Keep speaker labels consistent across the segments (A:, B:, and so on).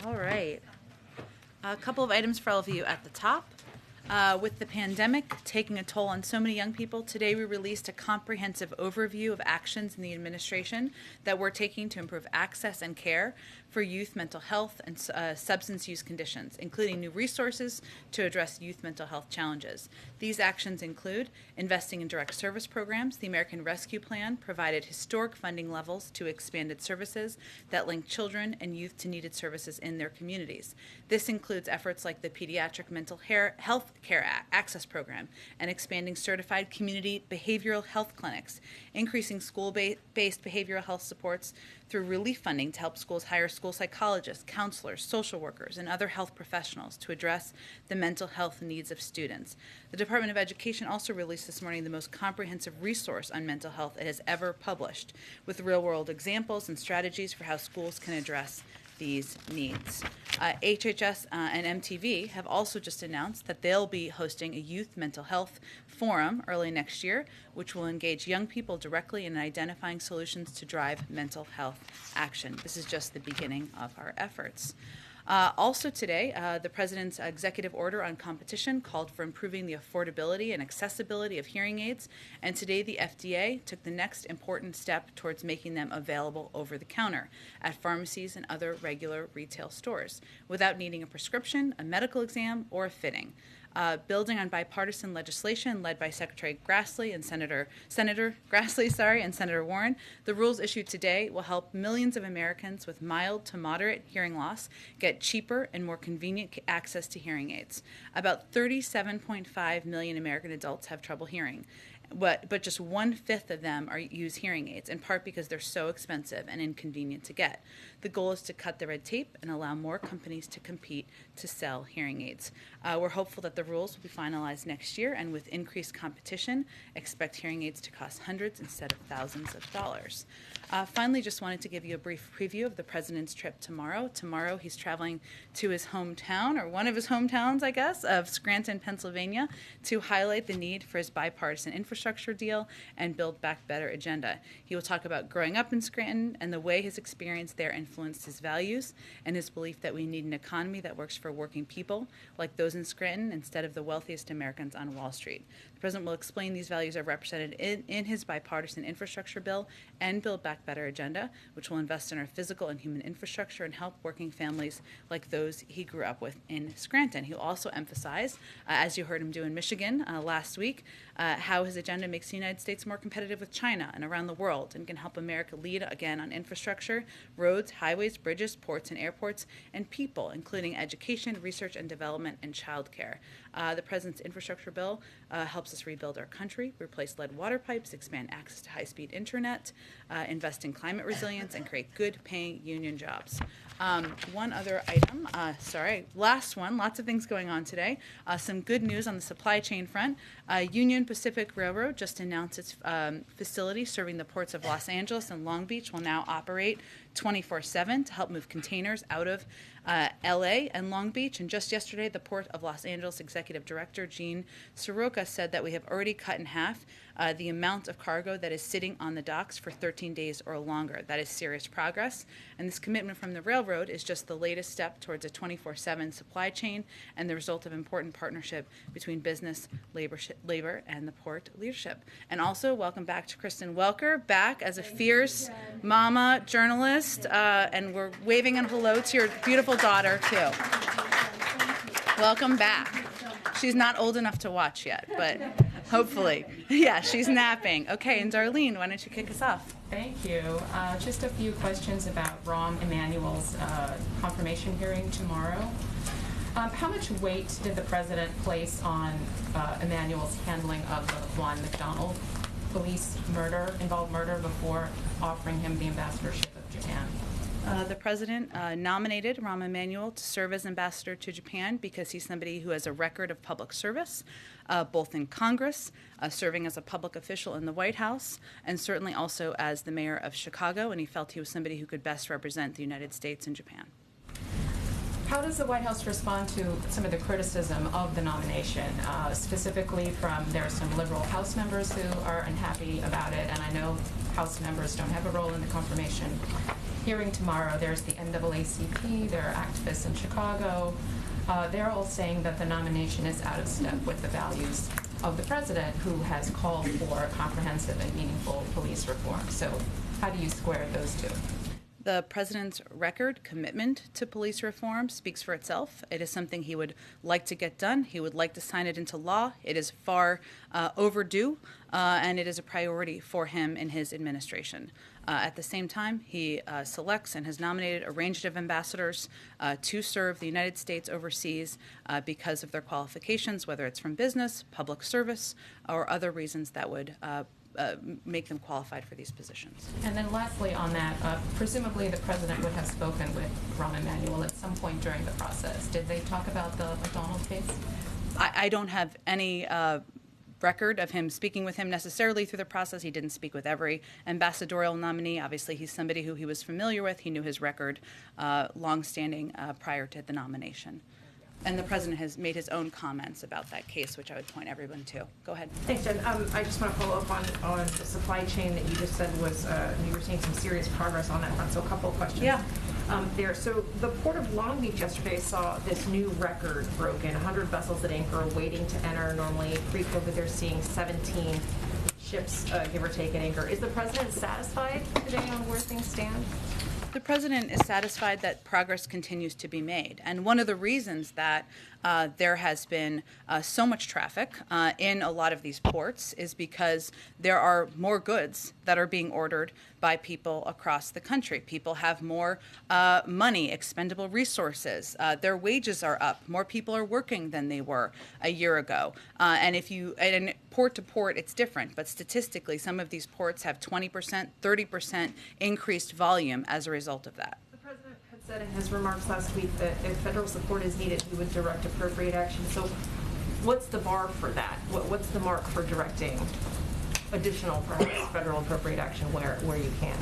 A: All right. A couple of items for all of you at the top. With the pandemic taking a toll on so many young people, today we released a comprehensive overview of actions in the administration that we're taking to improve access and care for youth mental health and substance use conditions, including new resources to address youth mental health challenges. These actions include investing in direct service programs. The American Rescue Plan provided historic funding levels to expanded services that link children and youth to needed services in their communities. This includes efforts like the Pediatric Mental Health Care Access Program and expanding certified community behavioral health clinics, increasing school-based behavioral health supports through relief funding to help schools hire school psychologists, counselors, social workers, and other health professionals to address the mental health needs of students. The Department of Education also released this morning the most comprehensive resource on mental health it has ever published, with real-world examples and strategies for how schools can address these needs. HHS and MTV have also just announced that they'll be hosting a youth mental health forum early next year, which will engage young people directly in identifying solutions to drive mental health action. This is just the beginning of our efforts. Also today, the President's executive order on competition called for improving the affordability and accessibility of hearing aids, and today the FDA took the next important step towards making them available over the counter at pharmacies and other regular retail stores without needing a prescription, a medical exam, or a fitting. Building on bipartisan legislation led by Secretary Grassley and Senator Grassley, and Senator Warren, the rules issued today will help millions of Americans with mild to moderate hearing loss get cheaper and more convenient access to hearing aids. About 37.5 million American adults have trouble hearing. But just 1/5 of them use hearing aids, in part because they're so expensive and inconvenient to get. The goal is to cut the red tape and allow more companies to compete to sell hearing aids. We're hopeful that the rules will be finalized next year, and with increased competition, expect hearing aids to cost hundreds instead of thousands of dollars. Finally, just wanted to give you a brief preview of the President's trip tomorrow. Tomorrow, he's traveling to his hometown, or one of his hometowns, I guess, of Scranton, Pennsylvania, to highlight the need for his bipartisan infrastructure deal and Build Back Better agenda. He will talk about growing up in Scranton and the way his experience there influenced his values and his belief that we need an economy that works for working people like those in Scranton instead of the wealthiest Americans on Wall Street. The President will explain these values are represented in his bipartisan infrastructure bill and Build Back Better agenda, which will invest in our physical and human infrastructure and help working families like those he grew up with in Scranton. He'll also emphasize, as you heard him do in Michigan last week, how his agenda makes the United States more competitive with China and around the world and can help America lead again on infrastructure, roads, highways, bridges, ports and airports, and people, including education, research and development, and child care. The President's infrastructure bill helps us rebuild our country, replace lead water pipes, expand access to high-speed internet, invest in climate resilience, and create good-paying union jobs. One other item, last one, lots of things going on today. Some good news on the supply chain front. Union Pacific Railroad just announced its facility serving the ports of Los Angeles and Long Beach will now operate 24/7 to help move containers out of LA and Long Beach. And just yesterday, the Port of Los Angeles Executive Director Jen Psaki said that we have already cut in half the amount of cargo that is sitting on the docks for 13 days or longer. That is serious progress. And this commitment from the railroad is just the latest step towards a 24/7 supply chain and the result of important partnership between business, labor, and the port leadership. And also, welcome back to Kristen Welker, back as a fierce mama journalist, and we're waving a hello to your beautiful daughter, too. Welcome back. She's not old enough to watch yet, but hopefully. Yeah, she's napping. Okay, and Darlene, why don't you kick us off?
B: Thank you. Just a few questions about Rahm Emanuel's confirmation hearing tomorrow. How much weight did the President place on Emanuel's handling of the Juan McDonald police involved murder before offering him the ambassadorship of Japan?
A: The President nominated Rahm Emanuel to serve as ambassador to Japan because he's somebody who has a record of public service, both in Congress, serving as a public official in the White House, and certainly also as the mayor of Chicago, and he felt he was somebody who could best represent the United States in Japan.
B: How does the White House respond to some of the criticism of the nomination, specifically from there are some liberal House members who are unhappy about it, and I know House members don't have a role in the confirmation hearing tomorrow. There's the NAACP, there are activists in Chicago. They're all saying that the nomination is out of step with the values of the president, who has called for a comprehensive and meaningful police reform. So how do you square those two?
A: The president's record commitment to police reform speaks for itself. It is something he would like to get done. He would like to sign it into law. It is far overdue, and it is a priority for him in his administration. At the same time, he selects and has nominated a range of ambassadors to serve the United States overseas because of their qualifications, whether it's from business, public service, or other reasons that would make them qualified for these positions.
B: And then lastly on that, presumably the president would have spoken with Rahm Emanuel at some point during the process. Did they talk about the McDonald case?
A: I don't have any record of him speaking with him necessarily through the process. He didn't speak with every ambassadorial nominee. Obviously, he's somebody who he was familiar with. He knew his record longstanding prior to the nomination. And the president has made his own comments about that case, which I would point everyone to. Go ahead.
C: Thanks, Jen. I just want to follow up on the supply chain that you just said was, you were seeing some serious progress on that front, so a couple of questions.
A: Yeah.
C: There. So the Port of Long Beach yesterday saw this new record broken, 100 vessels at anchor waiting to enter. Normally, pre-COVID, they're seeing 17 ships, give or take, at anchor. Is the president satisfied today on where things stand?
A: The president is satisfied that progress continues to be made. And one of the reasons that there has been so much traffic in a lot of these ports is because there are more goods that are being ordered by people across the country. People have more money, expendable resources. Their wages are up. More people are working than they were a year ago. And port to port, it's different. But statistically, some of these ports have 20%, 30% increased volume as a result of that.
C: The president had said in his remarks last week that if federal support is needed, he would direct appropriate action. So what's the bar for that? What's the mark for directing additional, perhaps, federal appropriate action where you can?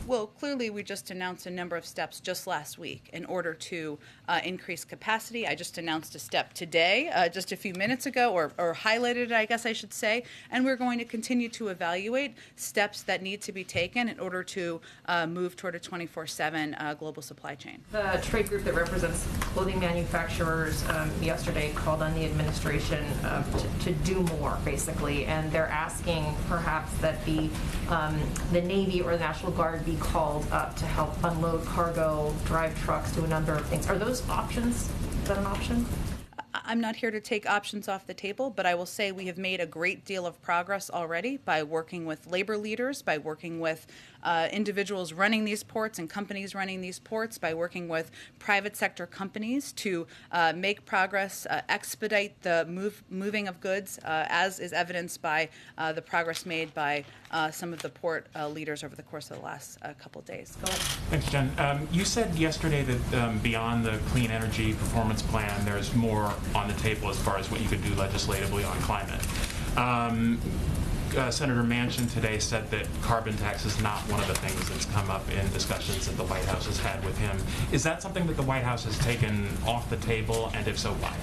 A: Well, clearly, we just announced a number of steps just last week in order to increase capacity. I just announced a step today, just a few minutes ago, or highlighted it, I guess I should say. And we're going to continue to evaluate steps that need to be taken in order to move toward a 24/7 global supply chain.
C: The trade group that represents clothing manufacturers yesterday called on the administration to do more, basically, and they're asking perhaps that the Navy or the National Guard be called up to help unload cargo, drive trucks, do a number of things. Are those options? Is that an option?
A: I'm not here to take options off the table, but I will say we have made a great deal of progress already by working with labor leaders, by working with individuals running these ports and companies running these ports, by working with private sector companies to make progress, expedite the moving of goods, as is evidenced by the progress made by some of the port leaders over the course of the last couple of days. Go ahead.
D: Thanks, Jen. You said yesterday that beyond the Clean Energy Performance Plan, there's more on the table as far as what you could do legislatively on climate. Senator Manchin today said that carbon tax is not one of the things that's come up in discussions that the White House has had with him. Is that something that the White House has taken off the table, and if so, why?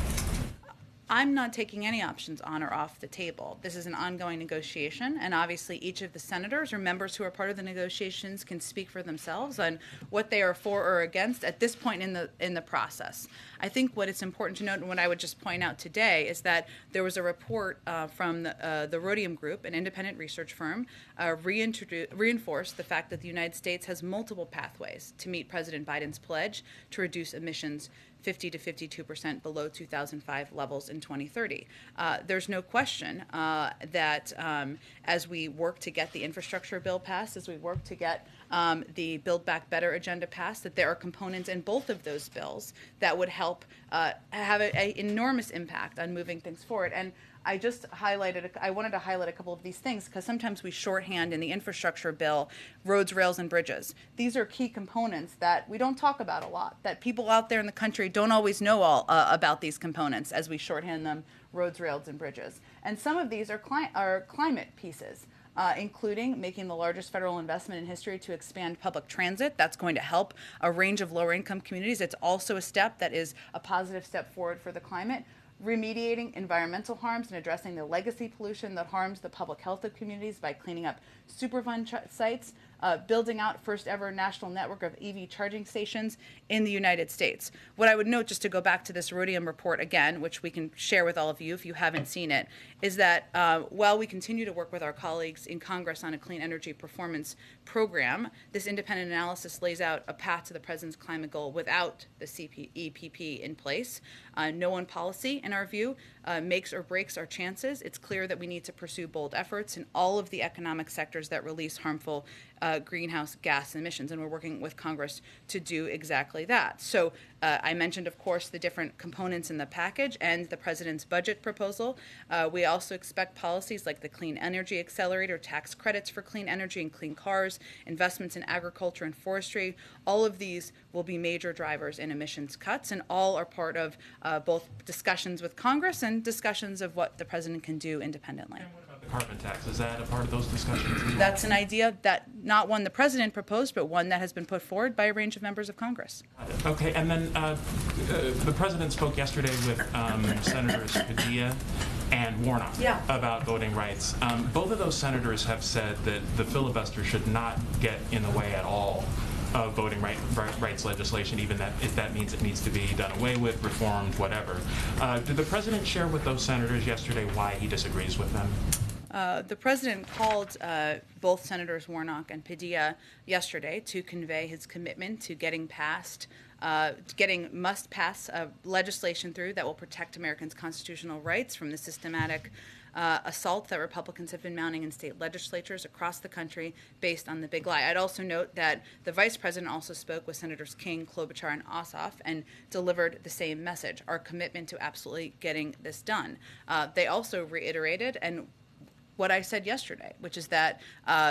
A: I'm not taking any options on or off the table. This is an ongoing negotiation, and obviously each of the senators or members who are part of the negotiations can speak for themselves on what they are for or against at this point in the process. I think what it's important to note, and what I would just point out today, is that there was a report from the Rhodium Group, an independent research firm, reinforced the fact that the United States has multiple pathways to meet President Biden's pledge to reduce emissions 50 to 52% below 2005 levels in 2030. There's no question that as we work to get the infrastructure bill passed, as we work to get the Build Back Better agenda passed, that there are components in both of those bills that would help have an enormous impact on moving things forward. And I wanted to highlight a couple of these things because sometimes we shorthand in the infrastructure bill roads, rails, and bridges. These are key components that we don't talk about a lot, that people out there in the country don't always know all about these components as we shorthand them roads, rails, and bridges. And some of these are climate pieces. Including making the largest federal investment in history to expand public transit. That's going to help a range of lower income communities. It's also a step that is a positive step forward for the climate. remediating environmental harms and addressing the legacy pollution that harms the public health of communities by cleaning up Superfund sites, building out first ever national network of EV charging stations in the United States. What I would note, just to go back to this rhodium report again, which we can share with all of you if you haven't seen it, is that while we continue to work with our colleagues in Congress on a clean energy performance program, this independent analysis lays out a path to the president's climate goal without the EPP in place. No one policy, in our view, makes or breaks our chances. It's clear that we need to pursue bold efforts in all of the economic sectors that release harmful greenhouse gas emissions, and we're working with Congress to do exactly that. So I mentioned, of course, the different components in the package and the president's budget proposal. We also expect policies like the Clean Energy Accelerator, tax credits for clean energy and clean cars, investments in agriculture and forestry. All of these will be major drivers in emissions cuts, and all are part of both discussions with Congress and discussions of what the president can do independently.
D: And what about the carbon tax? Is that a part of those discussions as well?
A: That's an idea that not one the president proposed, but one that has been put forward by a range of members of Congress.
D: Okay, and then the president spoke yesterday with Senators Padilla and Warnock about voting rights. Both of those senators have said that the filibuster should not get in the way at all of voting rights legislation, even if that means it needs to be done away with, reformed, whatever. Did the president share with those senators yesterday why he disagrees with them?
A: The president called both Senators Warnock and Padilla yesterday to convey his commitment to getting must-pass legislation through that will protect Americans' constitutional rights from the systematic assault that Republicans have been mounting in state legislatures across the country based on the big lie. I'd also note that the vice president also spoke with Senators King, Klobuchar, and Ossoff and delivered the same message, our commitment to absolutely getting this done. They also reiterated and what I said yesterday, which is that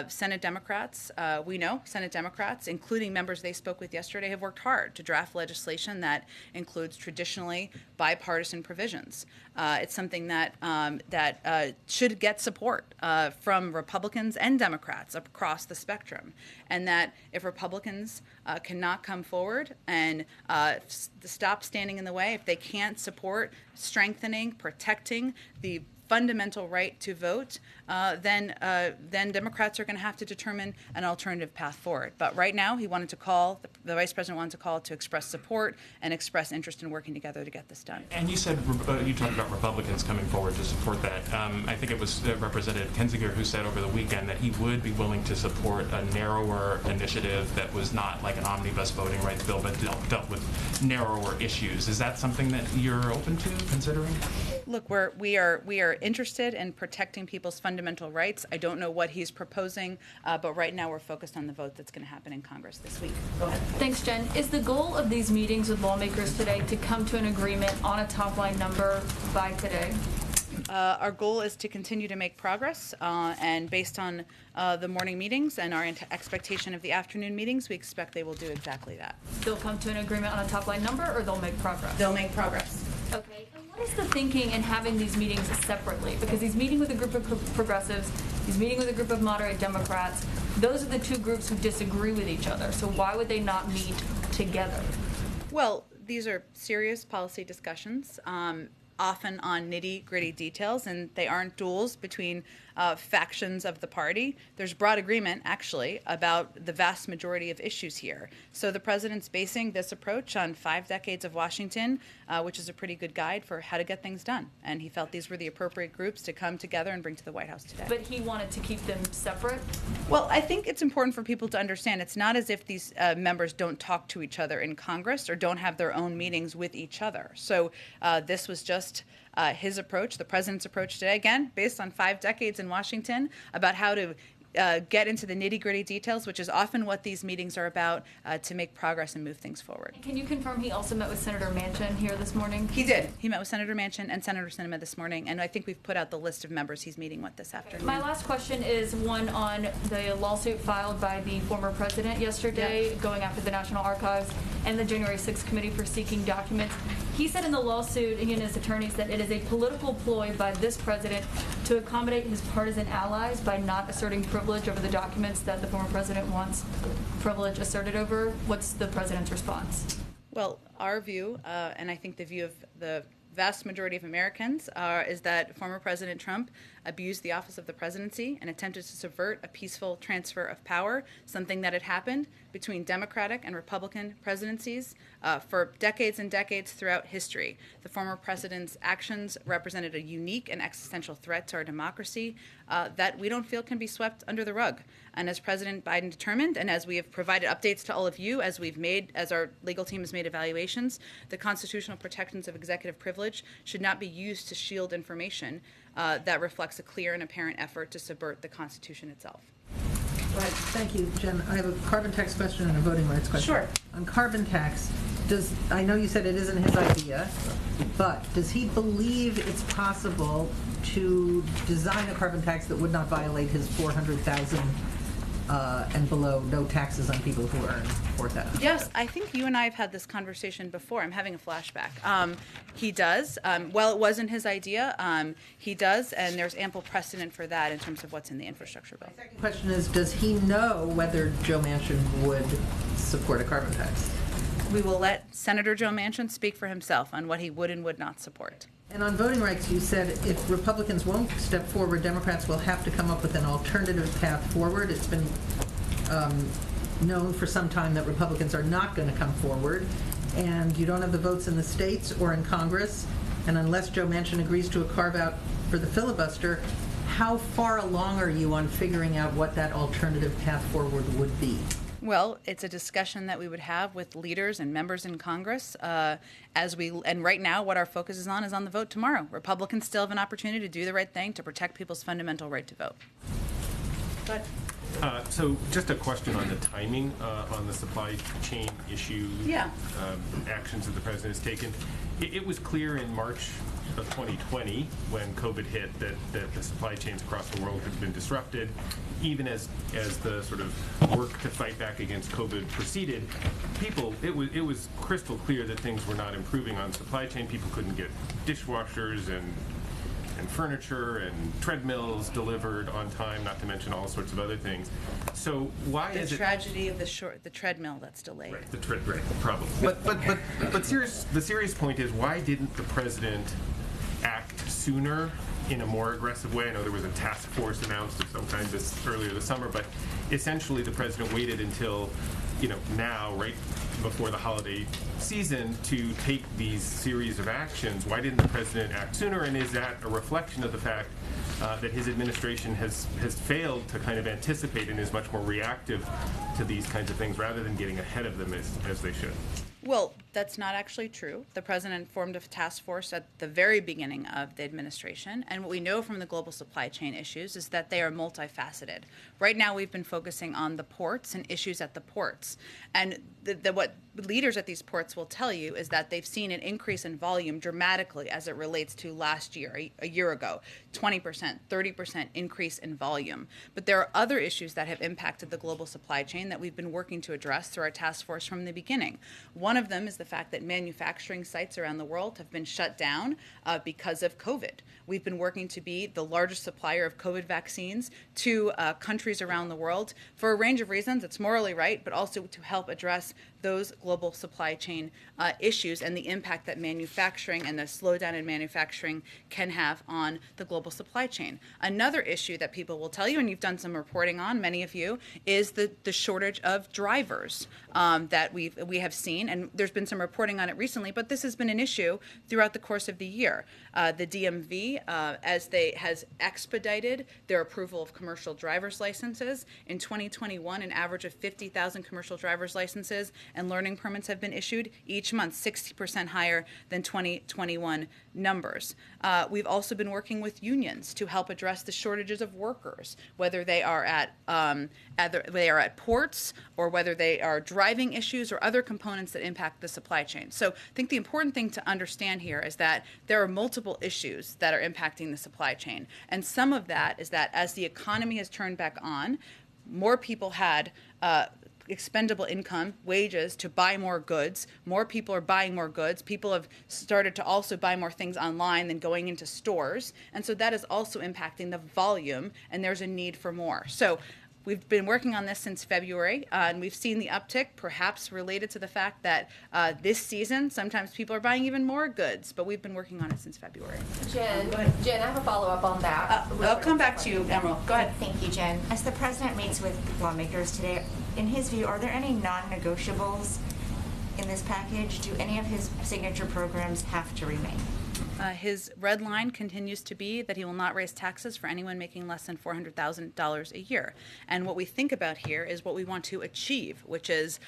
A: Senate Democrats, we know Senate Democrats, including members they spoke with yesterday, have worked hard to draft legislation that includes traditionally bipartisan provisions. It's something that should get support from Republicans and Democrats across the spectrum, and that if Republicans cannot come forward and stop standing in the way, if they can't support strengthening, protecting the fundamental right to vote, then Democrats are going to have to determine an alternative path forward. But right now, the vice president wanted to call to express support and express interest in working together to get this done.
D: And you said, you talked about Republicans coming forward to support that. I think it was Representative Kinzinger who said over the weekend that he would be willing to support a narrower initiative that was not like an omnibus voting rights bill, but dealt with narrower issues. Is that something that you're open to considering?
A: Look, we are interested in protecting people's fundamental rights. I don't know what he's proposing, but right now we're focused on the vote that's going to happen in Congress this week. Go ahead.
E: Thanks, Jen. Is the goal of these meetings with lawmakers today to come to an agreement on a top-line number by today?
A: Our goal is to continue to make progress, and based on the morning meetings and our expectation of the afternoon meetings, we expect they will do exactly that.
E: They'll come to an agreement on a top-line number, or they'll make progress?
A: They'll make progress.
E: Okay. And what is the thinking in having these meetings separately? Because he's meeting with a group of progressives, he's meeting with a group of moderate Democrats. Those are the two groups who disagree with each other. So why would they not meet together?
A: Well, these are serious policy discussions, often on nitty-gritty details, and they aren't duels between factions of the party. There's broad agreement, actually, about the vast majority of issues here. So the president's basing this approach on 5 decades of Washington, which is a pretty good guide for how to get things done. And he felt these were the appropriate groups to come together and bring to the White House today.
E: But he wanted to keep them separate?
A: Well, I think it's important for people to understand it's not as if these members don't talk to each other in Congress or don't have their own meetings with each other. So this was just his approach, the president's approach today, again, based on 5 decades in Washington, about how to get into the nitty-gritty details, which is often what these meetings are about, to make progress and move things forward.
E: Can you confirm he also met with Senator Manchin here this morning?
A: He did. He met with Senator Manchin and Senator Sinema this morning, and I think we've put out the list of members he's meeting with this afternoon.
E: My last question is one on the lawsuit filed by the former president yesterday, going after the National Archives and the January 6th Committee for seeking documents. He said in the lawsuit, he and his attorneys, that it is a political ploy by this president to accommodate his partisan allies by not asserting privilege over the documents that the former president wants privilege asserted over. What's the president's response?
A: Well, our view, and I think the view of the vast majority of Americans is that former President Trump abused the office of the presidency and attempted to subvert a peaceful transfer of power, something that had happened between Democratic and Republican presidencies for decades and decades throughout history. The former president's actions represented a unique and existential threat to our democracy that we don't feel can be swept under the rug. And as President Biden determined, and as we have provided updates to all of you, as our legal team has made evaluations, the constitutional protections of executive privilege should not be used to shield information that reflects a clear and apparent effort to subvert the Constitution itself.
F: Right. Thank you, Jen. I have a carbon tax question and a voting rights question.
A: Sure.
F: On carbon tax, I know you said it isn't his idea, but does he believe it's possible to design a carbon tax that would not violate his 400,000 and below, no taxes on people who earn 4,000?
A: Yes, I think you and I have had this conversation before. I'm having a flashback. He does. Well, it wasn't his idea. He does, and there's ample precedent for that in terms of what's in the infrastructure bill.
F: My second question is, does he know whether Joe Manchin would support a carbon tax?
A: We will let Senator Joe Manchin speak for himself on what he would and would not support.
F: And on voting rights, you said if Republicans won't step forward, Democrats will have to come up with an alternative path forward. It's been known for some time that Republicans are not going to come forward, and you don't have the votes in the states or in Congress, and unless Joe Manchin agrees to a carve-out for the filibuster, how far along are you on figuring out what that alternative path forward would be?
A: Well, it's a discussion that we would have with leaders and members in Congress and right now what our focus is on the vote tomorrow. Republicans still have an opportunity to do the right thing to protect people's fundamental right to vote. But
G: so just a question on the timing on the supply chain issue.
A: Yeah.
G: Actions that the president has taken. It was clear in March of 2020 when COVID hit that the supply chains across the world had been disrupted. Even as the sort of work to fight back against COVID proceeded, it was crystal clear that things were not improving on supply chain. People couldn't get dishwashers and furniture and treadmills delivered on time, not to mention all sorts of other things. So why is it
A: the tragedy of the treadmill that's delayed?
G: Right, the problem. But the serious point is, why didn't the president act sooner in a more aggressive way? I know there was a task force announced of some kind earlier this summer, but essentially the president waited until now, right before the holiday season, to take these series of actions. Why didn't the president act sooner? And is that a reflection of the fact that his administration has failed to kind of anticipate and is much more reactive to these kinds of things rather than getting ahead of them as they should?
A: Well, that's not actually true. The president formed a task force at the very beginning of the administration, and what we know from the global supply chain issues is that they are multifaceted. Right now, we've been focusing on the ports and issues at the ports, and what leaders at these ports will tell you is that they've seen an increase in volume dramatically as it relates to last year, a year ago, 20%, 30% increase in volume. But there are other issues that have impacted the global supply chain that we've been working to address through our task force from the beginning. One of them is the fact that manufacturing sites around the world have been shut down because of COVID. We've been working to be the largest supplier of COVID vaccines to countries around the world for a range of reasons. It's morally right, but also to help address those global supply chain issues and the impact that manufacturing and the slowdown in manufacturing can have on the global supply chain. Another issue that people will tell you, and you've done some reporting on, many of you, is the shortage of drivers that we have seen, and there's been some reporting on it recently, but this has been an issue throughout the course of the year. The DMV, has expedited their approval of commercial driver's licenses. In 2021, an average of 50,000 commercial driver's licenses and learning permits have been issued each month, 60% higher than 2021 numbers. We've also been working with unions to help address the shortages of workers, whether they are at ports or whether they are driving issues or other components that impact the supply chain. So I think the important thing to understand here is that there are multiple issues that are impacting the supply chain. And some of that is that as the economy has turned back on, more people had expendable income, wages, to buy more goods. More people are buying more goods. People have started to also buy more things online than going into stores. And so that is also impacting the volume, and there's a need for more. So We've been working on this since February, and we've seen the uptick, perhaps related to the fact that this season, sometimes people are buying even more goods, but we've been working on it since February.
H: Jen, I have a follow-up on that.
A: I'll come back to you, Emerald. Go ahead.
I: Thank you, Jen. As the president meets with lawmakers today, in his view, are there any non-negotiables in this package? Do any of his signature programs have to remain?
A: His red line continues to be that he will not raise taxes for anyone making less than $400,000 a year. And what we think about here is what we want to achieve, which is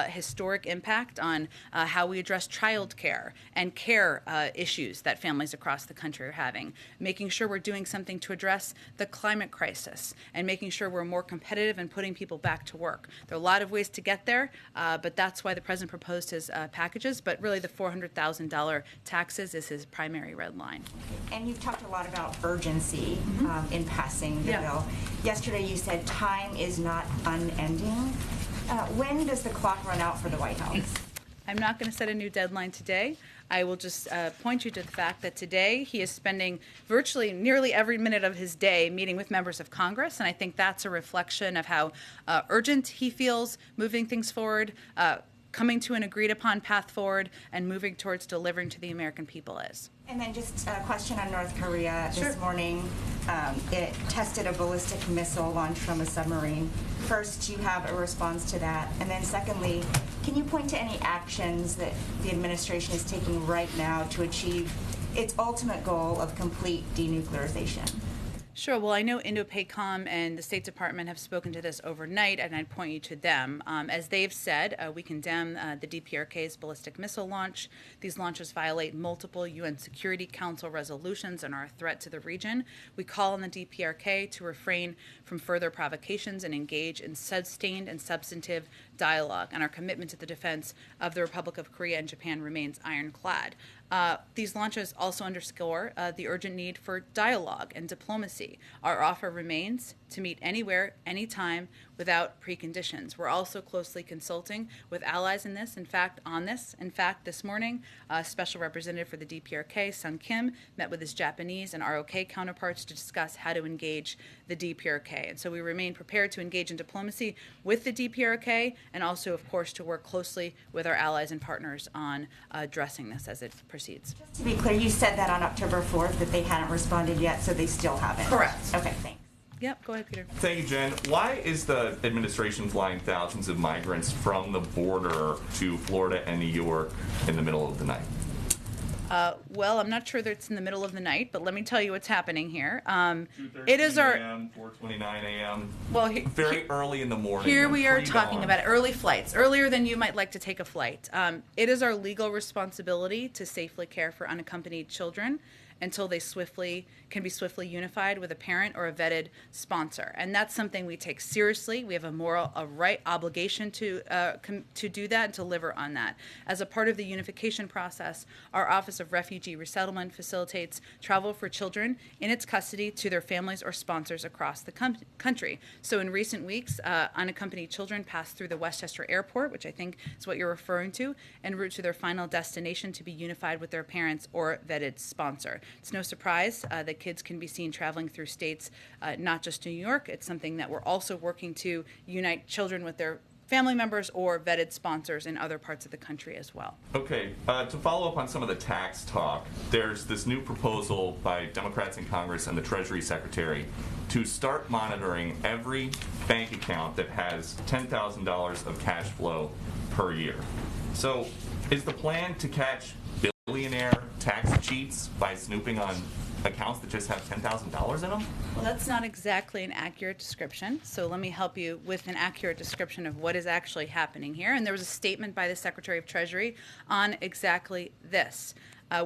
A: historic impact on how we address child care and care issues that families across the country are having, making sure we're doing something to address the climate crisis, and making sure we're more competitive and putting people back to work. There are a lot of ways to get there, but that's why the president proposed his packages. But really, the $400,000 taxes is his primary red line.
I: And you've talked a lot about urgency in passing the bill. Yesterday you said time is not unending. When does the clock run out for the White House?
A: I'm not going to set a new deadline today. I will just point you to the fact that today he is spending virtually nearly every minute of his day meeting with members of Congress, and I think that's a reflection of how urgent he feels moving things forward, coming to an agreed-upon path forward, and moving towards delivering to the American people is.
I: And then just a question on North Korea.
A: Sure.
I: This morning, it tested a ballistic missile launched from a submarine. First, do you have a response to that? And then secondly, can you point to any actions that the administration is taking right now to achieve its ultimate goal of complete denuclearization?
A: Sure. Well, I know INDOPACOM and the State Department have spoken to this overnight, and I'd point you to them. As they've said, we condemn the DPRK's ballistic missile launch. These launches violate multiple UN Security Council resolutions and are a threat to the region. We call on the DPRK to refrain from further provocations and engage in sustained and substantive dialogue, and our commitment to the defense of the Republic of Korea and Japan remains ironclad. These launches also underscore the urgent need for dialogue and diplomacy. Our offer remains to meet anywhere, anytime, without preconditions. We're also closely consulting with allies in this. In fact, this morning, a special representative for the DPRK, Sung Kim, met with his Japanese and ROK counterparts to discuss how to engage the DPRK. And so we remain prepared to engage in diplomacy with the DPRK, and also, of course, to work closely with our allies and partners on addressing this as it proceeds.
I: Just to be clear, you said that on October 4th that they hadn't responded yet, so they still haven't.
A: Correct.
I: Okay, thanks.
A: Yep, go ahead, Peter.
J: Thank you, Jen. Why is the administration flying thousands of migrants from the border to Florida and New York in the middle of the night?
A: Well, I'm not sure that it's in the middle of the night, but let me tell you what's happening here.
J: 2:13
A: It is our
J: a.m., 4:29 a.m.
A: well,
J: very early in the morning.
A: Here we are
J: pre-dawn.
A: talking about early flights, earlier than you might like to take a flight. It is our legal responsibility to safely care for unaccompanied children until they can be swiftly unified with a parent or a vetted sponsor, and that's something we take seriously. We have a right obligation to do that and to deliver on that. As a part of the unification process, our Office of Refugee Resettlement facilitates travel for children in its custody to their families or sponsors across the country. So in recent weeks, unaccompanied children passed through the Westchester Airport, which I think is what you're referring to, en route to their final destination to be unified with their parents or vetted sponsor. It's no surprise that kids can be seen traveling through states, not just New York. It's something that we're also working to unite children with their family members or vetted sponsors in other parts of the country as well.
J: Okay, to follow up on some of the tax talk, there's this new proposal by Democrats in Congress and the Treasury Secretary to start monitoring every bank account that has $10,000 of cash flow per year. So is the plan to catch billionaire tax cheats by snooping on accounts that just have $10,000 in them?
A: Well, that's not exactly an accurate description. So let me help you with an accurate description of what is actually happening here. And there was a statement by the Secretary of Treasury on exactly this.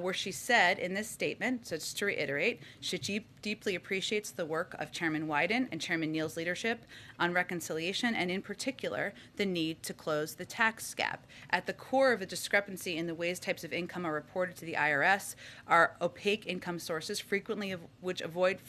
A: Where she said in this statement, so just to reiterate, she deeply appreciates the work of Chairman Wyden and Chairman Neal's leadership on reconciliation, and in particular, the need to close the tax gap. At the core of the discrepancy in the ways types of income are reported to the IRS are opaque income sources, frequently avoid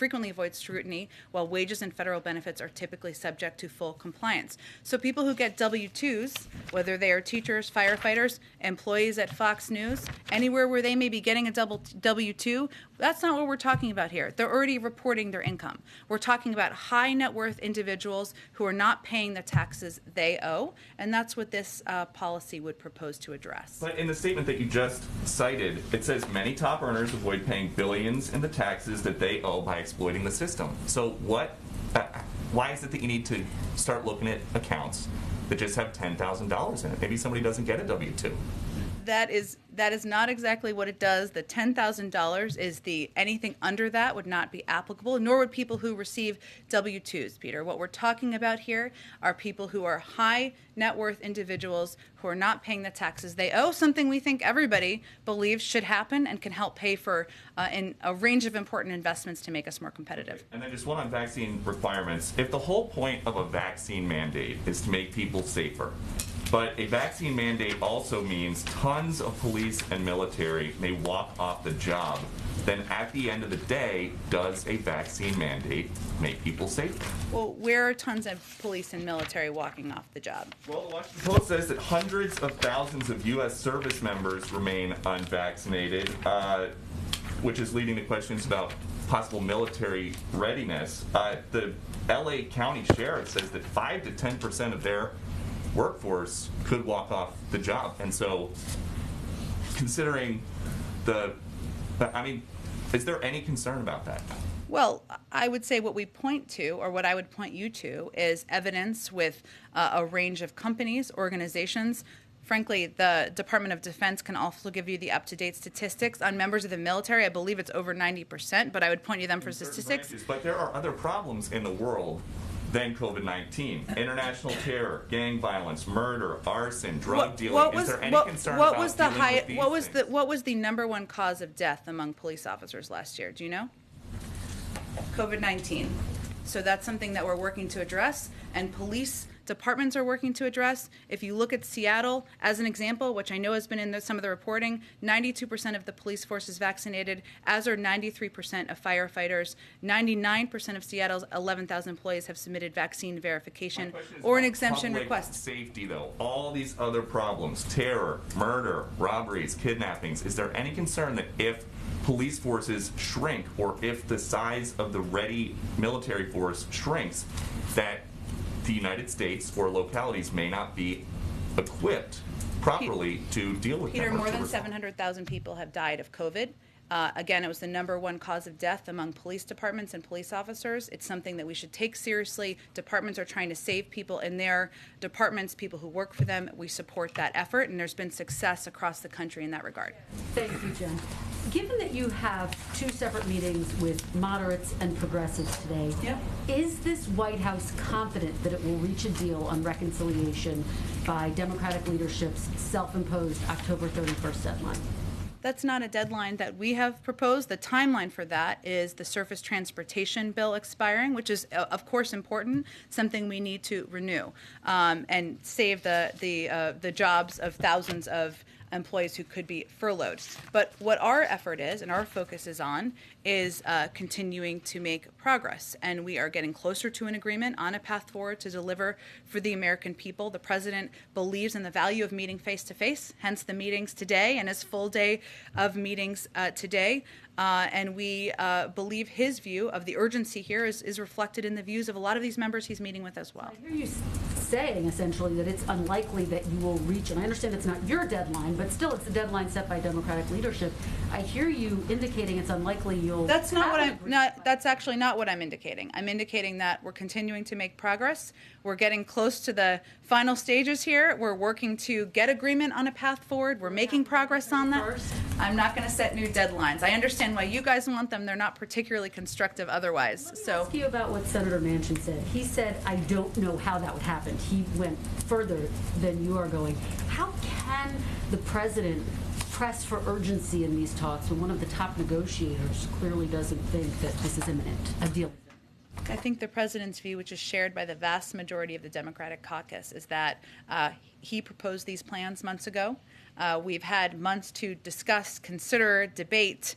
A: scrutiny, while wages and federal benefits are typically subject to full compliance. So people who get W-2s, whether they are teachers, firefighters, employees at Fox News, anywhere where they may may be getting a W-2, that's not what we're talking about here. They're already reporting their income. We're talking about high net worth individuals who are not paying the taxes they owe, and that's what this policy would propose to address.
J: But in the statement that you just cited, it says many top earners avoid paying billions in the taxes that they owe by exploiting the system. So why is it that you need to start looking at accounts that just have $10,000 in it? Maybe somebody doesn't get a W-2.
A: That is not exactly what it does. The $10,000 is anything under that would not be applicable, nor would people who receive W-2s, Peter. What we're talking about here are people who are high net worth individuals who are not paying the taxes they owe, something we think everybody believes should happen and can help pay for in a range of important investments to make us more competitive.
J: And then just one on vaccine requirements. If the whole point of a vaccine mandate is to make people safer, but a vaccine mandate also means tons of police and military may walk off the job, then at the end of the day, does a vaccine mandate make people safer?
A: Well, where are tons of police and military walking off the job?
J: Well, the Washington Post says that hundreds of thousands of U.S. service members remain unvaccinated, which is leading to questions about possible military readiness. The L.A. County Sheriff says that 5 to 10% of their workforce could walk off the job. And so, considering is there any concern about that?
A: Well, I would say what we point to, or what I would point you to, is evidence with a range of companies, organizations. Frankly, the Department of Defense can also give you the up-to-date statistics on members of the military. I believe it's over 90%, but I would point you them for statistics.
J: But there are other problems in the world than COVID-19. International terror, gang violence, murder, arson, drug dealing. Is there any concern about dealing with these things?
A: What was the number one cause of death among police officers last year? Do you know? COVID-19. So that's something that we're working to address, and police departments are working to address. If you look at Seattle as an example, which I know has been in some of the reporting, 92% of the police force is vaccinated, as are 93% of firefighters. 99% of Seattle's 11,000 employees have submitted vaccine verification or an exemption request.
J: Safety, though, all these other problems, terror, murder, robberies, kidnappings, is there any concern that if police forces shrink, or if the size of the ready military force shrinks, that the United States or localities may not be equipped properly to deal with
A: Peter,
J: them?
A: more than 700,000 people have died of COVID. Again, it was the number one cause of death among police departments and police officers. It's something that we should take seriously. Departments are trying to save people in their departments, people who work for them. We support that effort, and there's been success across the country in that regard.
K: Thank you, Jen. Given that you have two separate meetings with moderates and progressives today, is this White House confident that it will reach a deal on reconciliation by Democratic leadership's self-imposed October 31st deadline?
A: That's not a deadline that we have proposed. The timeline for that is the surface transportation bill expiring, which is, of course, important, something we need to renew and save the jobs of thousands of employees who could be furloughed. But what our effort is and our focus is on is continuing to make progress. And we are getting closer to an agreement on a path forward to deliver for the American people. The president believes in the value of meeting face-to-face, hence the meetings today and his full day of meetings today. And we believe his view of the urgency here is reflected in the views of a lot of these members he's meeting with as well.
K: I hear you saying, essentially, that it's unlikely that you will reach, and I understand it's not your deadline, but still it's the deadline set by Democratic leadership. I hear you indicating it's unlikely you'll...
A: That's actually not what I'm indicating. I'm indicating that we're continuing to make progress. We're getting close to the final stages here. We're working to get agreement on a path forward. We're making progress on that. I'm not going to set new deadlines. I understand why you guys want them. They're not particularly constructive otherwise.
K: Let me ask you about what Senator Manchin said. He said, I don't know how that would happen. He went further than you are going. How can the president press for urgency in these talks when one of the top negotiators clearly doesn't think that this is imminent, a deal?
A: I think the president's view, which is shared by the vast majority of the Democratic caucus, is that he proposed these plans months ago. We've had months to discuss, consider, debate,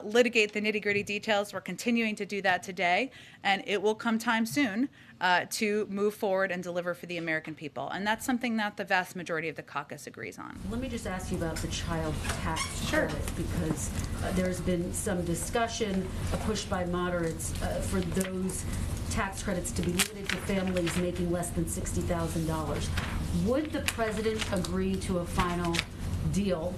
A: litigate the nitty-gritty details. We're continuing to do that today, and it will come time soon to move forward and deliver for the American people. And that's something that the vast majority of the caucus agrees on.
K: Let me just ask you about the child tax
A: Sure.
K: credit, because there's been some discussion, a push by moderates for those tax credits to be limited to families making less than $60,000. Would the president agree to a final deal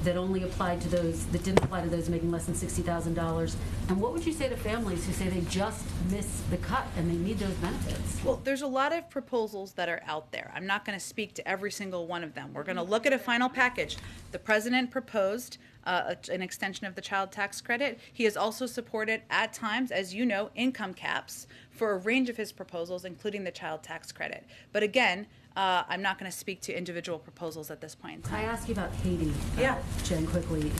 K: that only applied to those, that didn't apply to those making less than $60,000? And what would you say to families who say they just miss the cut and they need those benefits?
A: Well, there's a lot of proposals that are out there. I'm not going to speak to every single one of them. We're going to look at a final package. The president proposed an extension of the child tax credit. He has also supported, at times, as you know, income caps for a range of his proposals, including the child tax credit. But again, I'm not going to speak to individual proposals at this point in time.
K: I ask you about Haiti,
A: Yeah.
K: Jen, quickly.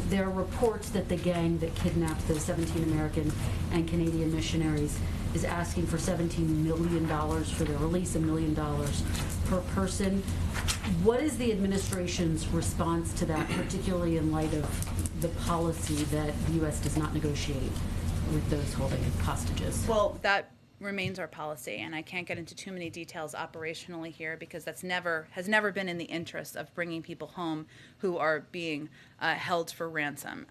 K: There are reports that the gang that kidnapped those 17 American and Canadian missionaries is asking for $17 million for their release, $1 million per person. What is the administration's response to that, particularly in light of the policy that the U.S. does not negotiate with those holding hostages?
A: Well, that remains our policy, and I can't get into too many details operationally here because that's has never been in the interest of bringing people home who are being held for ransom.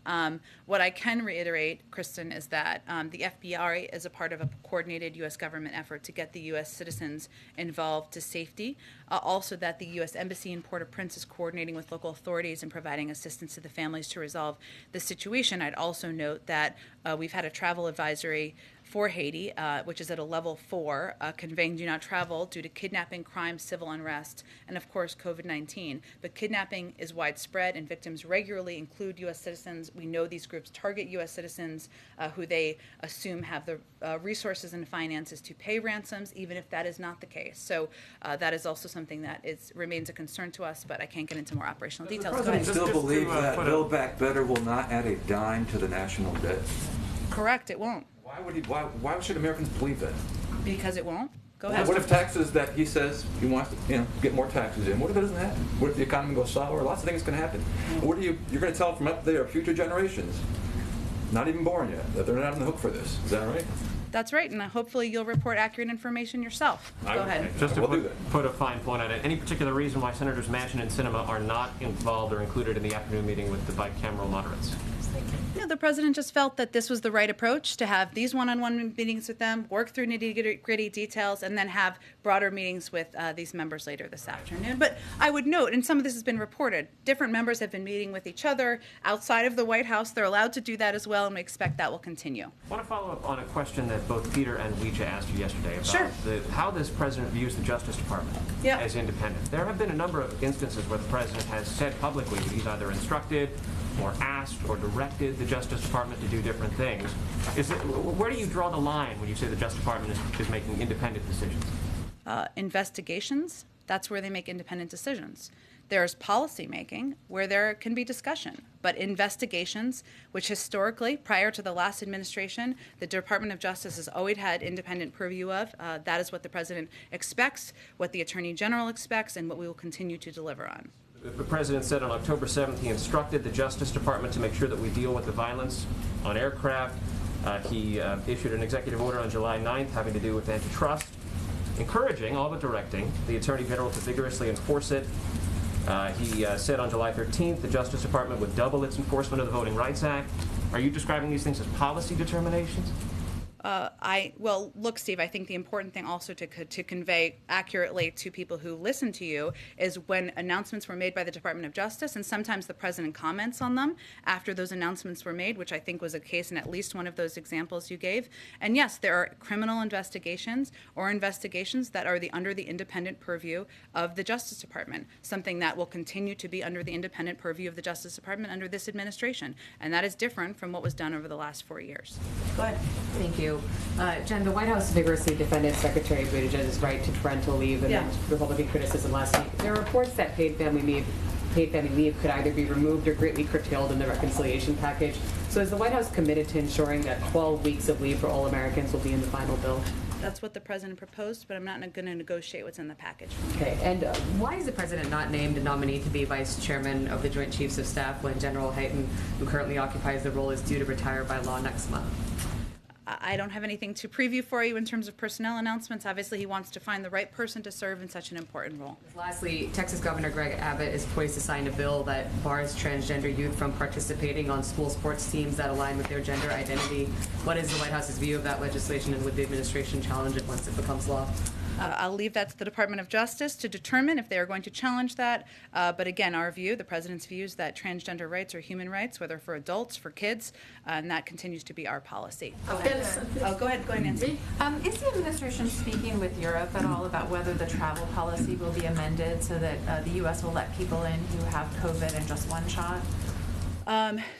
A: What I can reiterate, Kristen, is that the FBI is a part of a coordinated U.S. government effort to get the U.S. citizens involved to safety. Also that the U.S. Embassy in Port-au-Prince is coordinating with local authorities and providing assistance to the families to resolve the situation. I'd also note that we've had a travel advisory for Haiti, which is at a level 4, conveying do not travel due to kidnapping, crime, civil unrest, and of course COVID-19. But kidnapping is widespread and victims regularly include U.S. citizens. We know these groups target U.S. citizens who they assume have the resources and finances to pay ransoms, even if that is not the case. So that is also something that remains a concern to us, but I can't get into more operational details.
L: The president still believes that Build Back Better will not add a dime to the national debt?
A: Correct, it won't.
L: Why should Americans believe that?
A: Because it won't. Go ahead.
L: What if taxes that he says he wants to, get more taxes in? What if it doesn't happen? What if the economy goes sour? Lots of things can happen. What you're going to tell from up there, future generations, not even born yet, that they're not on the hook for this? Is that right?
A: That's right, and hopefully you'll report accurate information yourself. Go ahead.
M: Just to put a fine point on it, any particular reason why Senators Manchin and Sinema are not involved or included in the afternoon meeting with the bicameral moderates?
A: No, the president just felt that this was the right approach to have these one-on-one meetings with them, work through nitty-gritty details, and then have broader meetings with these members later this afternoon. But I would note, and some of this has been reported, different members have been meeting with each other outside of the White House. They're allowed to do that as well, and we expect that will continue.
M: I want to follow up on a question that both Peter and Weija asked you yesterday about how this president views the Justice Department as independent. There have been a number of instances where the president has said publicly that he's either instructed or asked or directed the Justice Department to do different things. Where do you draw the line when you say the Justice Department is making independent decisions?
A: Investigations, that's where they make independent decisions. There's policy making where there can be discussion, but investigations, which historically, prior to the last administration, the Department of Justice has always had independent purview of. That is what the president expects, what the Attorney General expects, and what we will continue to deliver on.
M: The president said on October 7th he instructed the Justice Department to make sure that we deal with the violence on aircraft. He issued an executive order on July 9th having to do with antitrust, encouraging, all but directing, the Attorney General to vigorously enforce it. He said on July 13th the Justice Department would double its enforcement of the Voting Rights Act. Are you describing these things as policy determinations?
A: Well, look, Steve, I think the important thing also to convey accurately to people who listen to you is when announcements were made by the Department of Justice, and sometimes the president comments on them after those announcements were made, which I think was a case in at least one of those examples you gave. And yes, there are criminal investigations or investigations that are under the independent purview of the Justice Department, something that will continue to be under the independent purview of the Justice Department under this administration. And that is different from what was done over the last 4 years.
N: Go ahead. Thank you. Jen, the White House vigorously defended Secretary Buttigieg's right to parental leave and Republican criticism last week. There are reports that paid family leave could either be removed or greatly curtailed in the reconciliation package. So is the White House committed to ensuring that 12 weeks of leave for all Americans will be in the final bill?
A: That's what the president proposed, but I'm not going to negotiate what's in the package.
N: Okay, and why is the president not named a nominee to be vice chairman of the Joint Chiefs of Staff when General Hyten, who currently occupies the role, is due to retire by law next month?
A: I don't have anything to preview for you in terms of personnel announcements. Obviously, he wants to find the right person to serve in such an important role.
N: Lastly, Texas Governor Greg Abbott is poised to sign a bill that bars transgender youth from participating on school sports teams that align with their gender identity. What is the White House's view of that legislation, and would the administration challenge it once it becomes law?
A: I'll leave that to the Department of Justice to determine if they are going to challenge that. But again, our view, the President's view, is that transgender rights are human rights, whether for adults, for kids, and that continues to be our policy. Go ahead, Nancy.
B: Is the administration speaking with Europe at all about whether the travel policy will be amended so that the U.S. will let people in who have COVID and just one shot?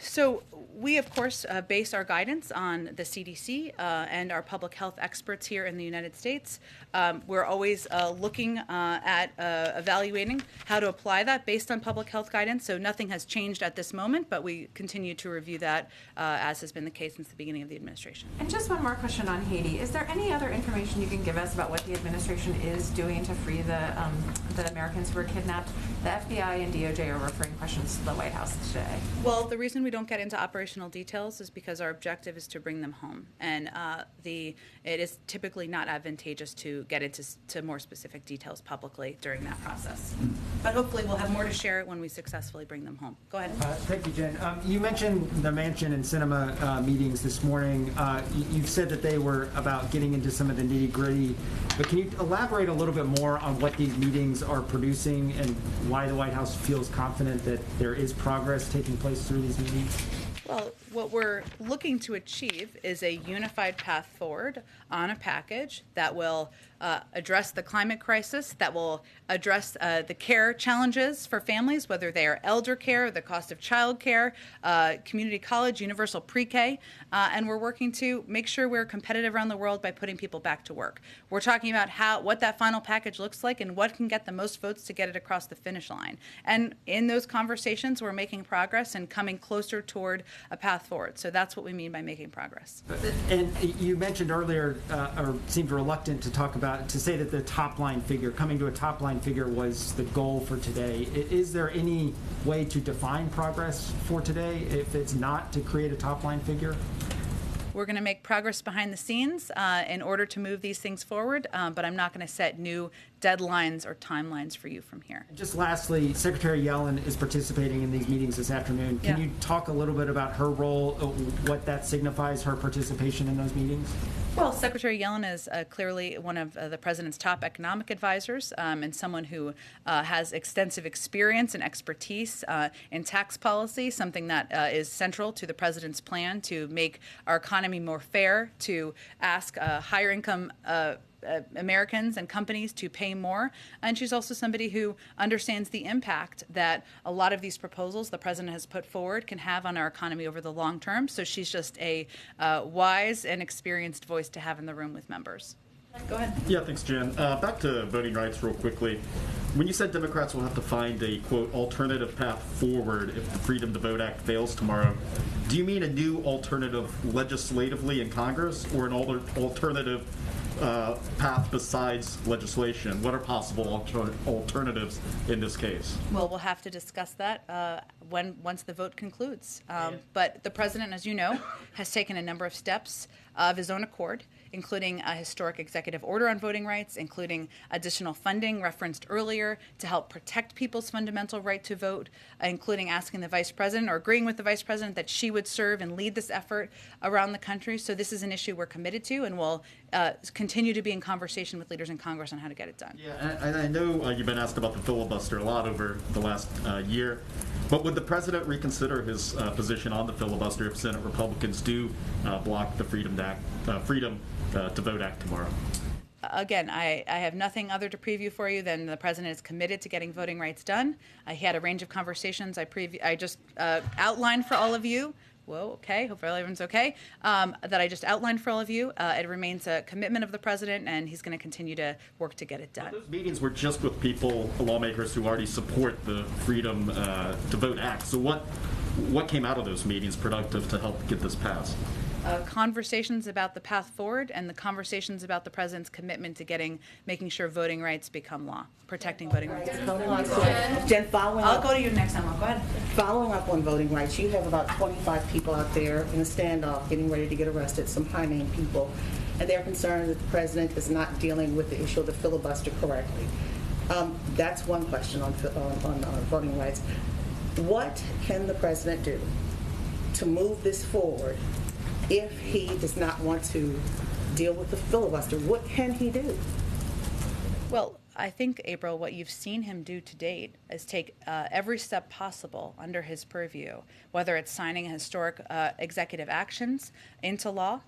A: So we, of course, base our guidance on the CDC and our public health experts here in the United States. We're always looking at evaluating how to apply that based on public health guidance. So nothing has changed at this moment, but we continue to review that as has been the case since the beginning of the administration.
B: And just one more question on Haiti. Is there any other information you can give us about what the administration is doing to free the Americans who were kidnapped? The FBI and DOJ are referring questions to the White House today.
A: Well, the reason we don't get into operational details is because our objective is to bring them home, and it is typically not advantageous to get into more specific details publicly during that process. But hopefully we'll have more to share when we successfully bring them home. Go ahead.
O: Thank you, Jen. You mentioned the Manchin and Sinema meetings this morning. You've said that they were about getting into some of the nitty-gritty, but can you elaborate a little bit more on what these meetings are producing and why the White House feels confident that there is progress taking place through these meetings?
A: Well, what we're looking to achieve is a unified path forward on a package that will address the climate crisis, that will address the care challenges for families, whether they are elder care, the cost of child care, community college, universal pre-K, and we're working to make sure we're competitive around the world by putting people back to work. We're talking about what that final package looks like and what can get the most votes to get it across the finish line. And in those conversations, we're making progress and coming closer toward a path forward. So that's what we mean by making progress.
O: And you mentioned earlier, or seemed reluctant to say that the top line figure, coming to a top line figure was the goal for today. Is there any way to define progress for today if it's not to create a top line figure?
A: We're going to make progress behind the scenes in order to move these things forward, but I'm not going to set new deadlines or timelines for you from here.
O: Just lastly, Secretary Yellen is participating in these meetings this afternoon. Can you talk a little bit about her role, what that signifies, her participation in those meetings?
A: Well, Secretary Yellen is clearly one of the president's top economic advisors and someone who has extensive experience and expertise in tax policy, something that is central to the president's plan to make our economy more fair, to ask higher income Americans and companies to pay more. And she's also somebody who understands the impact that a lot of these proposals the president has put forward can have on our economy over the long term. So she's just a wise and experienced voice to have in the room with members. Go ahead.
P: Yeah, thanks, Jen. Back to voting rights real quickly. When you said Democrats will have to find a, quote, alternative path forward if the Freedom to Vote Act fails tomorrow, do you mean a new alternative legislatively in Congress or an alternative path besides legislation? What are possible alternatives in this case?
A: Well, we'll have to discuss that once the vote concludes. But the president, as you know, has taken a number of steps of his own accord, including a historic executive order on voting rights, including additional funding referenced earlier to help protect people's fundamental right to vote, including asking the vice president or agreeing with the vice president that she would serve and lead this effort around the country. So this is an issue we're committed to, and we'll continue to be in conversation with leaders in Congress on how to get it done.
P: Yeah, and I know you've been asked about the filibuster a lot over the last year, but would the president reconsider his position on the filibuster if Senate Republicans do block the Freedom to Vote Act tomorrow?
A: Again, I have nothing other to preview for you than the president is committed to getting voting rights done. He had a range of conversations I just outlined for all of you. Whoa, okay, hopefully everyone's okay, that I just outlined for all of you. It remains a commitment of the president, and he's going to continue to work to get it done.
P: Those meetings were just with lawmakers who already support the Freedom to Vote Act. So what came out of those meetings productive to help get this passed?
A: conversations about the path forward and the conversations about the president's commitment to making sure voting rights become law, protecting voting rights.
Q: Jen, following
A: I'll
Q: up,
A: go to you next time. Go ahead.
Q: following up on voting rights, you have about 25 people out there in a standoff getting ready to get arrested, some high-name people, and they're concerned that the president is not dealing with the issue of the filibuster correctly. That's one question on voting rights. What can the president do to move this forward if he does not want to deal with the filibuster? What can he do?
A: Well, I think, April, what you've seen him do to date is take every step possible under his purview, whether it's signing historic executive actions into law,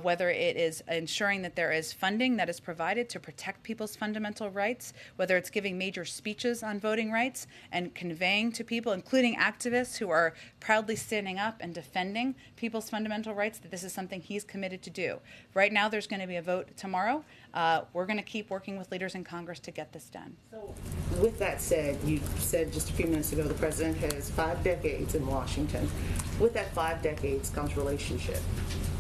A: whether it is ensuring that there is funding that is provided to protect people's fundamental rights, whether it's giving major speeches on voting rights and conveying to people, including activists who are proudly standing up and defending people's fundamental rights, that this is something he's committed to do. Right now, there's going to be a vote tomorrow. We're going to keep working with leaders in Congress to get this done.
Q: So, with that said, you said just a few minutes ago the president has 5 decades in Washington. With that 5 decades comes relationship.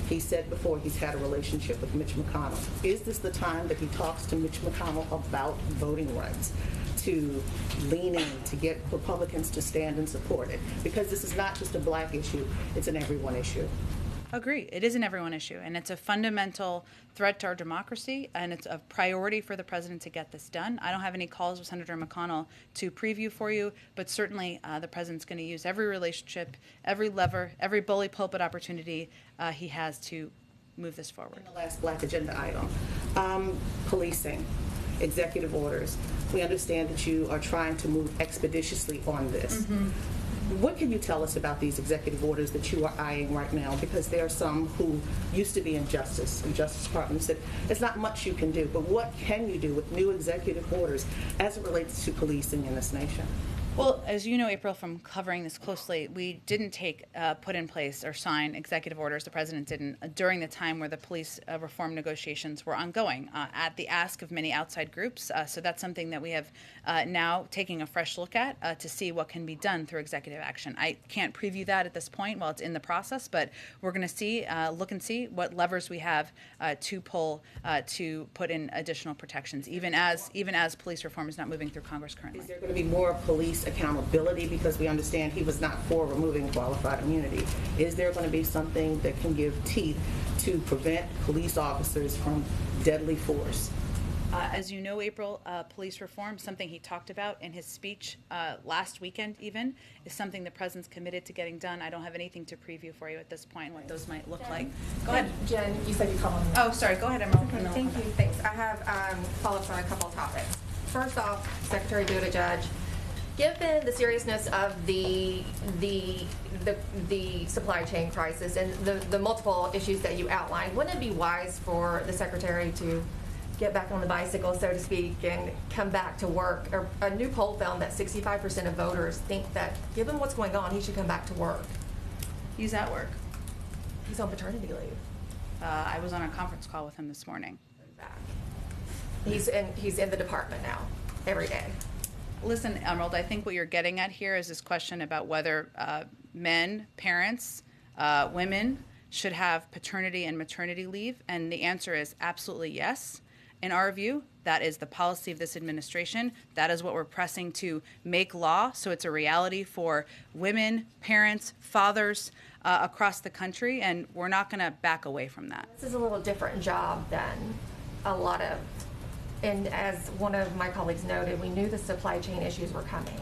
Q: He said before he's had a relationship with Mitch McConnell. Is this the time that he talks to Mitch McConnell about voting rights, to lean in, to get Republicans to stand and support it? Because this is not just a black issue, it's an everyone issue.
A: Agree. It is an everyone issue, and it's a fundamental threat to our democracy, and it's a priority for the president to get this done. I don't have any calls with Senator McConnell to preview for you, but certainly the president's going to use every relationship, every lever, every bully pulpit opportunity he has to move this forward.
Q: And the last black agenda item, policing, executive orders. We understand that you are trying to move expeditiously on this. Mm-hmm. What can you tell us about these executive orders that you are eyeing right now? Because there are some who used to be in Justice Department said there's not much you can do, but what can you do with new executive orders as it relates to policing in this nation?
A: Well, as you know, April, from covering this closely, we didn't put in place or sign executive orders. The president didn't during the time where the police reform negotiations were ongoing at the ask of many outside groups. So that's something that we have now taking a fresh look at to see what can be done through executive action. I can't preview that at this point while it's in the process, but we're going to see, look and see what levers we have to pull to put in additional protections, even as police reform is not moving through Congress currently.
Q: Is there going to be more police accountability, because we understand he was not for removing qualified immunity? Is there going to be something that can give teeth to prevent police officers from deadly force?
A: As you know, April, police reform, something he talked about in his speech last weekend even, is something the president's committed to getting done. I don't have anything to preview for you at this point, what those might look like. Go ahead.
H: Jen, you said you called on me.
A: Oh, sorry. Go ahead, Emerald.
H: Okay, thank you. Thanks. I have follow-ups on a couple of topics. First off, Secretary Buttigieg, given the seriousness of the supply chain crisis and the multiple issues that you outlined, wouldn't it be wise for the Secretary to get back on the bicycle, so to speak, and come back to work? A new poll found that 65% of voters think that, given what's going on, he should come back to work.
A: He's at work.
H: He's on paternity leave.
A: I was on a conference call with him this morning.
H: He's in the department now, every day.
A: Listen, Emerald, I think what you're getting at here is this question about whether men, parents, women should have paternity and maternity leave, and the answer is absolutely yes. In our view, that is the policy of this administration. That is what we're pressing to make law, so it's a reality for women, parents, fathers across the country, and we're not going to back away from that.
H: This is a little different job than a lot of, and as one of my colleagues noted, we knew the supply chain issues were coming.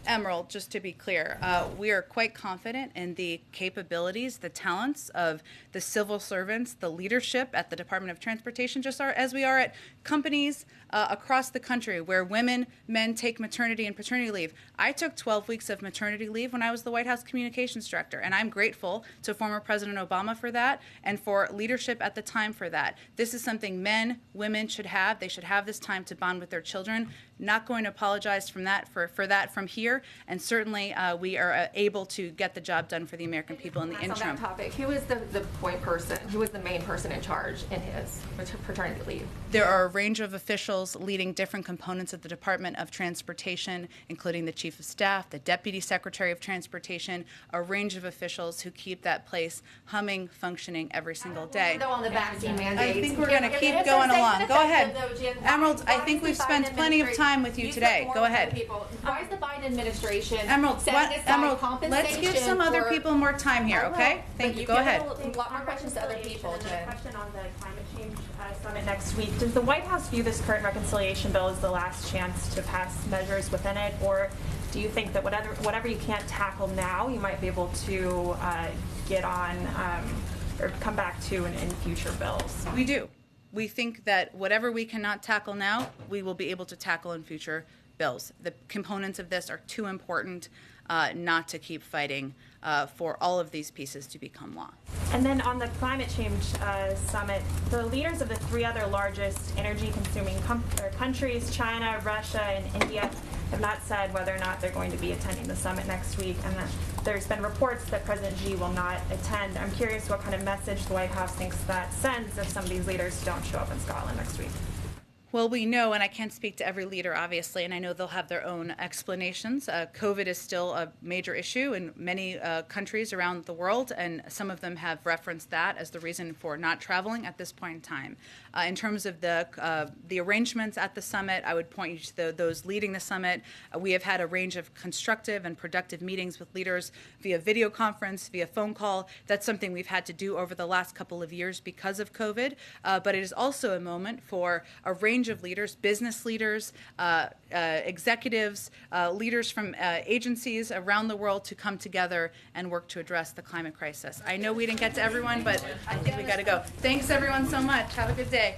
A: Emerald, just to be clear, we are quite confident in the capabilities, the talents of the civil servants, the leadership at the Department of Transportation, just as we are at companies across the country where men take maternity and paternity leave. I took 12 weeks of maternity leave when I was the White House Communications Director, and I'm grateful to former President Obama for that and for leadership at the time for that. This is something men, women should have. They should have this time to bond with their children. Not going to apologize for that from here. here, and certainly we are able to get the job done for the American people in the interim.
H: On that topic, who is the point person, who is the main person in charge in his paternity leave?
A: There are a range of officials leading different components of the Department of Transportation, including the Chief of Staff, the Deputy Secretary of Transportation, a range of officials who keep that place humming, functioning every single day.
H: Go on the vaccine mandates.
A: I think we're going to keep going along. Go ahead. Emerald, I think we've spent plenty of time with you today. Go ahead.
H: Why is the Biden administration
A: Emerald,
H: setting aside compensation?
A: Let's give some other people more time here, okay? Thank you. Go ahead.
H: A lot more questions to other people, Jen.
R: A question on the climate change summit next week. Does the White House view this current reconciliation bill as the last chance to pass measures within it, or do you think that whatever you can't tackle now, you might be able to get on or come back to in future bills?
A: We do. We think that whatever we cannot tackle now, we will be able to tackle in future bills. The components of this are too important not to keep fighting for all of these pieces to become law.
R: And then on the climate change summit, the leaders of the three other largest energy-consuming countries, China, Russia, and India, have not said whether or not they're going to be attending the summit next week. And there's been reports that President Xi will not attend. I'm curious what kind of message the White House thinks that sends if some of these leaders don't show up in Scotland next week.
A: Well, we know, and I can't speak to every leader, obviously, and I know they'll have their own explanations. COVID is still a major issue in many countries around the world, and some of them have referenced that as the reason for not traveling at this point in time. In terms of the arrangements at the summit, I would point you to those leading the summit. We have had a range of constructive and productive meetings with leaders via video conference, via phone call. That's something we've had to do over the last couple of years because of COVID, but it is also a moment for a range of leaders, business leaders, executives, leaders from agencies around the world to come together and work to address the climate crisis. I know we didn't get to everyone, but I think we got to go. Thanks everyone so much. Have a good day.